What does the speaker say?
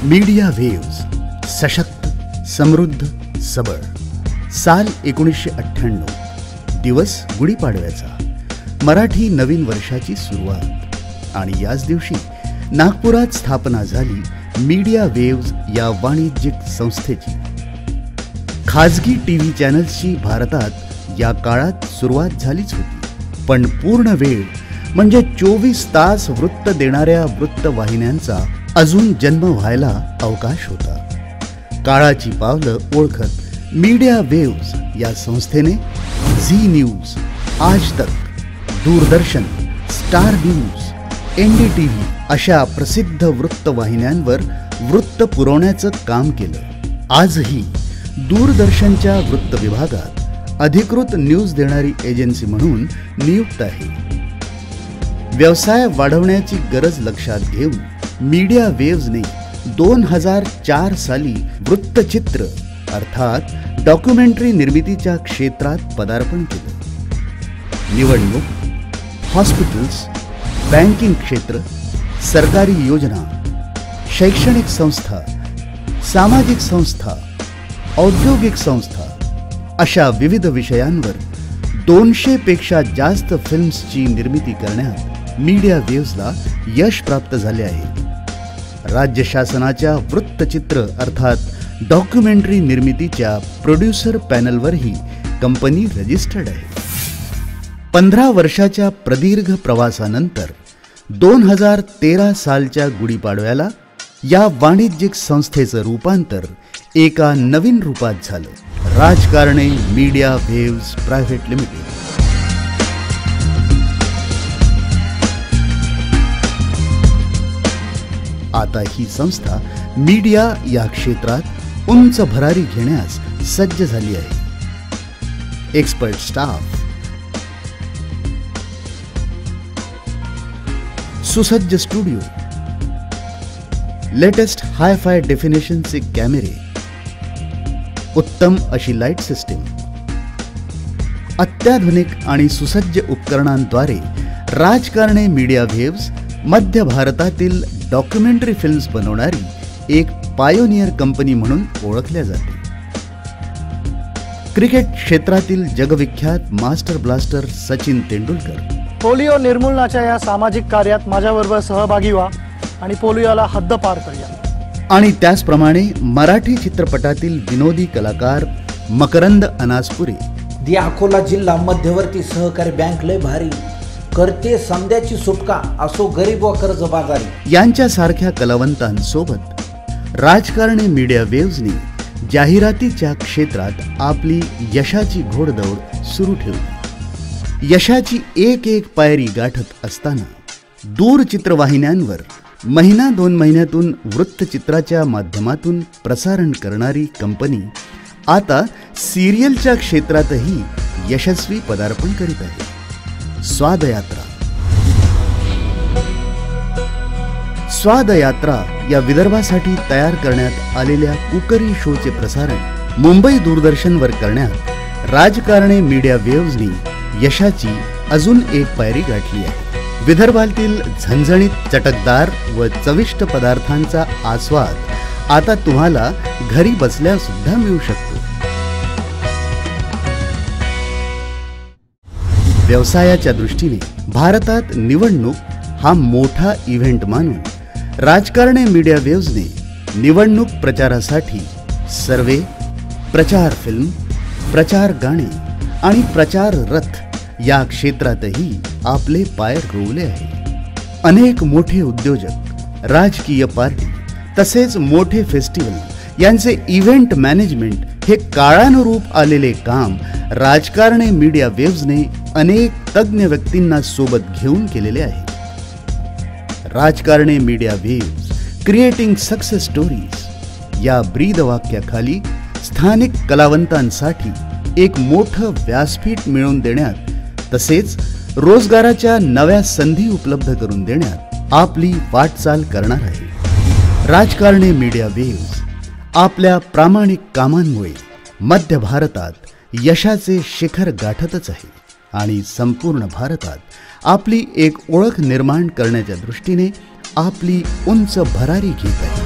Media waves, सशक्त, समृद्ध, सबळ. साल 1998, दिवस गुढीपाडव्याचा, मराठी नवीन वर्षाची सुरुवात. आणि याच दिवशी नागपुरात स्थापना झाली मीडिया वेव्स या वाणिज्यिक संस्थेची. खाजगी टीव्ही चॅनल्सची भारतात या काळात सुरुवात झालीच होती, पण पूर्ण वेळ म्हणजे 24 तास वृत्त देणाऱ्या वृत्तवाहिन्यांचा अजून जन्म व्हायला अवकाश होता. काळाची पावलं ओळखत मीडिया वेव्स या संस्थेने झी न्यूज, आज तक, दूरदर्शन, स्टार न्यूज, NDTV अशा प्रसिद्ध वृत्तवाहिन्यांवर वृत्त पुरवण्याचं काम केलं. आजही दूरदर्शनच्या वृत्त विभागात अधिकृत न्यूज देणारी एजन्सी म्हणून नियुक्त आहे. व्यवसाय वाढवण्याची गरज लक्षात घेऊन मीडिया वेव्सने 2004 साली वृत्तचित्र अर्थात डॉक्युमेंटरी निर्मितीच्या क्षेत्रात पदार्पण केलं. निवडणूक, हॉस्पिटल्स, बँकिंग क्षेत्र, सरकारी योजना, शैक्षणिक संस्था, सामाजिक संस्था, औद्योगिक संस्था अशा विविध विषयांवर 200 पेक्षा जास्त फिल्म्सची निर्मिती करण्यात मीडिया वेव्सला यश प्राप्त झाले आहे. राज्य शासनाच्या वृत्तचित्र अर्थात डॉक्युमेंटरी निर्मितीच्या प्रोड्युसर पॅनलवरही कंपनी रजिस्टर्ड आहे. 15 वर्षाच्या प्रदीर्घ प्रवासानंतर 2013 सालच्या गुढीपाडव्याला या वाणिज्यिक संस्थेचं रूपांतर एका नवीन रूपात झालं, राजकारणे मीडिया वेव्स प्रायव्हेट लिमिटेड. आता ही संस्था मीडिया या क्षेत्रात उंच भरारी घेण्यास सज्ज झाली आहे. एक्सपर्ट स्टाफ, सुसज्ज स्टुडिओ, लेटेस्ट हाय-फाय डेफिनेशनचे कॅमेरे, उत्तम अशी लाईट सिस्टीम, अत्याधुनिक आणि सुसज्ज उपकरणांद्वारे राजकारणे मीडिया वेव्स मध्य भारतातील डॉक्युमेंटरी फिल्म्स बनवणारी एक पायोनियर कंपनी म्हणून ओळखल्या जाते. क्रिकेट क्षेत्रातील जगविख्यात master blaster Sachin Tendulkar, polio निर्मूलनाच्या या सामाजिक कार्यात माझ्याबरोबर सहभागी व्हा आणि पोलिओला हद्दपार करूया. आणि त्याचप्रमाणे मराठी चित्रपटातील विनोदी कलाकार मकरंद अनासपुरे, दी अकोला जिल्हा मध्यवर्ती सहकारी बँक लय भारी करते समद्याची सुटका असो गरीब व कर्जबाजारी यांच्यासारख्या कलावंतांसोबत राजकारणे मीडिया वेव्सनी जाहिरातीच्या क्षेत्रात आपली यशाची घोडदौड सुरू ठेवली. यशाची एक एक पायरी गाठत असताना दूरचित्रवाहिन्यांवर महिना 2 महिन्यातून वृत्तचित्राच्या माध्यमातून प्रसारण करणारी कंपनी आता सिरियलच्या क्षेत्रातही यशस्वी पदार्पण करीत आहे. स्वादयात्रा या विदर्भासाठी तयार करण्यात आलेल्या कुकरी शोचे प्रसारण मुंबई दूरदर्शनवर करण्यात राजकारणे मीडिया वेव्सनी यशाची अजून एक पायरी गाठली आहे. विदर्भातील झणझणीत, चटकदार व चविष्ट पदार्थांचा आस्वाद आता तुम्हाला घरी बसल्या सुद्धा मिळू शकतो. व्यवसायाच्या दृष्टीने भारतात निवडणूक हा मोठा इव्हेंट मानून राजकारणे मीडिया वेव्सने निवडणूक प्रचारासाठी सर्वे, प्रचार फिल्म, प्रचार गाणे आणि प्रचार रथ या क्षेत्रातही आपले पाय रोवले आहे. अनेक मोठे उद्योजक, राजकीय पार्टी तसेच मोठे फेस्टिवल यांचे इव्हेंट मॅनेजमेंट हे काळानुरूप आलेले काम राजकारणे मीडिया वेव्सने अनेक तज्ञ व्यक्तींना सोबत घेऊन केलेले आहे. राजकारणे media waves creating success stories या ब्रीदवाक्याखाली स्थानिक कलावंतांसाठी एक मोठं व्यासपीठ मिळवून देण्यात तसेच रोजगाराच्या नव्या संधी उपलब्ध करून देण्यात आपली वाटचाल करणार आहे. राजकारणे मीडिया वेव्स आपल्या प्रामाणिक कामांमुळे मध्य भारतात यशाचे शिखर गाठतच आहे आणि संपूर्ण भारतात आपली एक ओळख निर्माण करण्याच्या दृष्टीने आपली उंच भरारी घेत आहे.